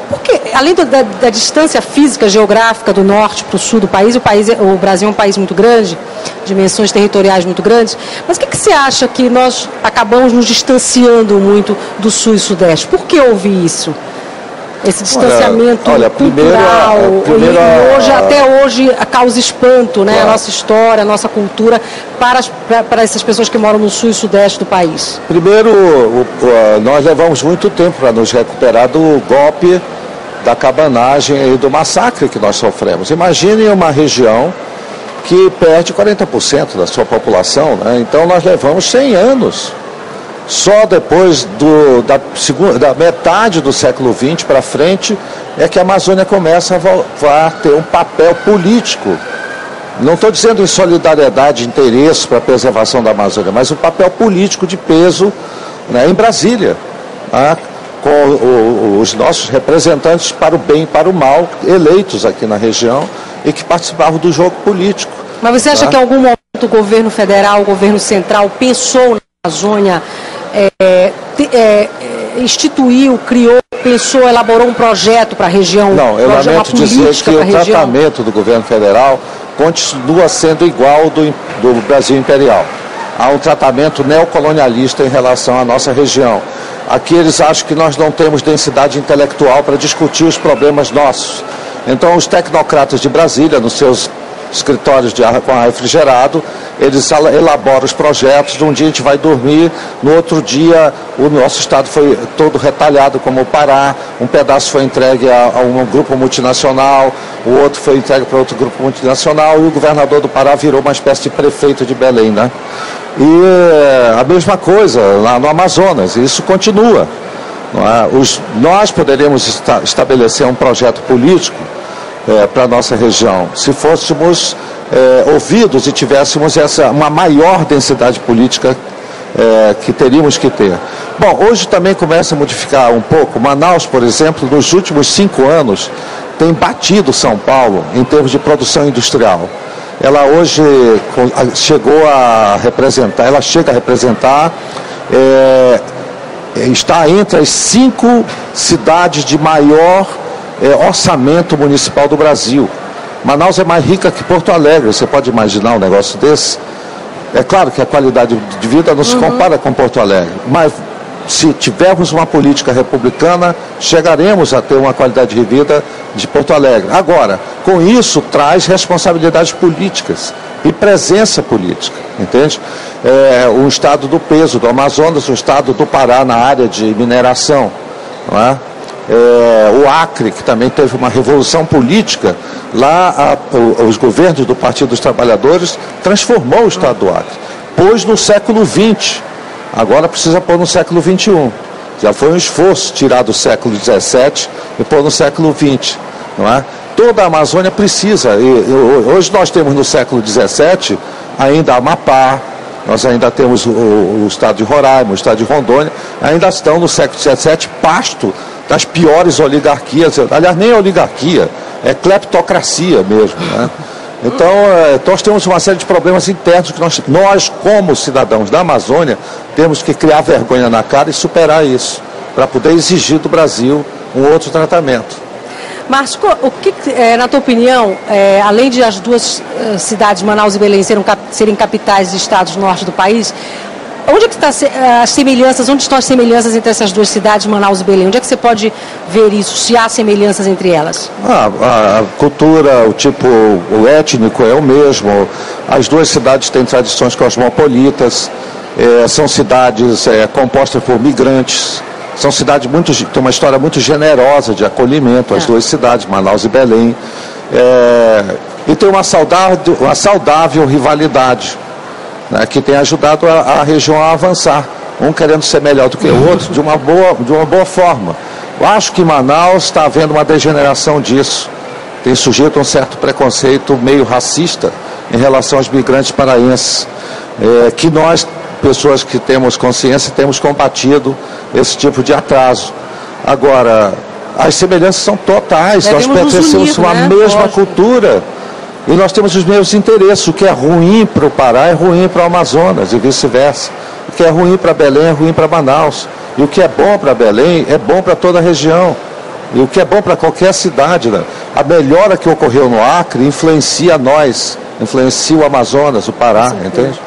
porque, além da distância física, geográfica do norte para o sul do país, o Brasil é um país muito grande, dimensões territoriais muito grandes, mas o que você acha que nós acabamos nos distanciando muito do sul e sudeste? Por que houve isso? Esse distanciamento cultural, até hoje causa espanto, né? Claro. A nossa história, a nossa cultura, para essas pessoas que moram no sul e sudeste do país. Primeiro, nós levamos muito tempo para nos recuperar do golpe, da cabanagem e do massacre que nós sofremos. Imagine uma região que perde 40% da população, né? Então nós levamos 100 anos. Só depois da metade do século XX para frente é que a Amazônia começa a ter um papel político. Não estou dizendo em solidariedade, interesse para a preservação da Amazônia, mas um papel político de peso, né, em Brasília, né, com os nossos representantes para o bem e para o mal, eleitos aqui na região e que participavam do jogo político. Mas você acha que em algum momento o governo federal, o governo central pensou na Amazônia, instituiu, criou, pensou, elaborou um projeto para a região? Não, eu lamento dizer que o tratamento do governo federal continua sendo igual do Brasil imperial. Há um tratamento neocolonialista em relação à nossa região. Aqui eles acham que nós não temos densidade intelectual para discutir os problemas nossos. Então os tecnocratas de Brasília, nos seus escritórios com ar refrigerado, eles elaboram os projetos. Um dia a gente vai dormir, no outro dia o nosso estado foi todo retalhado como o Pará, um pedaço foi entregue a um grupo multinacional, o outro foi entregue para outro grupo multinacional e o governador do Pará virou uma espécie de prefeito de Belém, né? E a mesma coisa lá no Amazonas, isso continua, não é? Nós poderíamos estabelecer um projeto político para a nossa região, se fôssemos ouvidos e tivéssemos uma maior densidade política que teríamos que ter. Bom, hoje também começa a modificar um pouco. Manaus, por exemplo, nos últimos 5 anos, tem batido São Paulo em termos de produção industrial. Ela hoje chegou a representar, está entre as 5 cidades de maior orçamento municipal do Brasil. Manaus é mais rica que Porto Alegre, você pode imaginar um negócio desse? É claro que a qualidade de vida não se compara com Porto Alegre, mas se tivermos uma política republicana, chegaremos a ter uma qualidade de vida de Porto Alegre. Agora, com isso traz responsabilidades políticas e presença política, entende? Um estado do peso do Amazonas, um estado do Pará na área de mineração, não é? O Acre, que também teve uma revolução política, lá os governos do Partido dos Trabalhadores transformou o estado do Acre, pôs no século XX, agora precisa pôr no século XXI. Já foi um esforço tirar do século XVII e pôr no século XX, não é? Toda a Amazônia precisa, hoje nós temos no século XVII ainda Amapá, nós ainda temos o estado de Roraima, o estado de Rondônia, ainda estão no século XVII pasto das piores oligarquias, aliás, nem oligarquia, é cleptocracia mesmo, né? Então, nós temos uma série de problemas internos que nós, como cidadãos da Amazônia, temos que criar vergonha na cara e superar isso, para poder exigir do Brasil um outro tratamento. Márcio, o que, na tua opinião, além de as duas cidades, Manaus e Belém, serem capitais de estados do norte do país, onde é que as semelhanças, onde estão as semelhanças entre essas duas cidades, Manaus e Belém? Onde é que você pode ver isso, se há semelhanças entre elas? A cultura, o étnico é o mesmo. As duas cidades têm tradições cosmopolitas, são cidades compostas por migrantes, são cidades têm uma história muito generosa de acolhimento, as duas cidades, Manaus e Belém, e tem uma saudável rivalidade, né, que tem ajudado a região a avançar, um querendo ser melhor do que o outro, de uma boa forma. Eu acho que em Manaus está havendo uma degeneração disso. Tem surgido um certo preconceito meio racista em relação aos migrantes paraenses, que nós, pessoas que temos consciência, temos combatido esse tipo de atraso. Agora, as semelhanças são totais, nós pertencemos a uma mesma cultura. E nós temos os mesmos interesses. O que é ruim para o Pará é ruim para o Amazonas e vice-versa. O que é ruim para Belém é ruim para Manaus. E o que é bom para Belém é bom para toda a região. E o que é bom para qualquer cidade, né? A melhora que ocorreu no Acre influencia nós, influencia o Amazonas, o Pará, entende?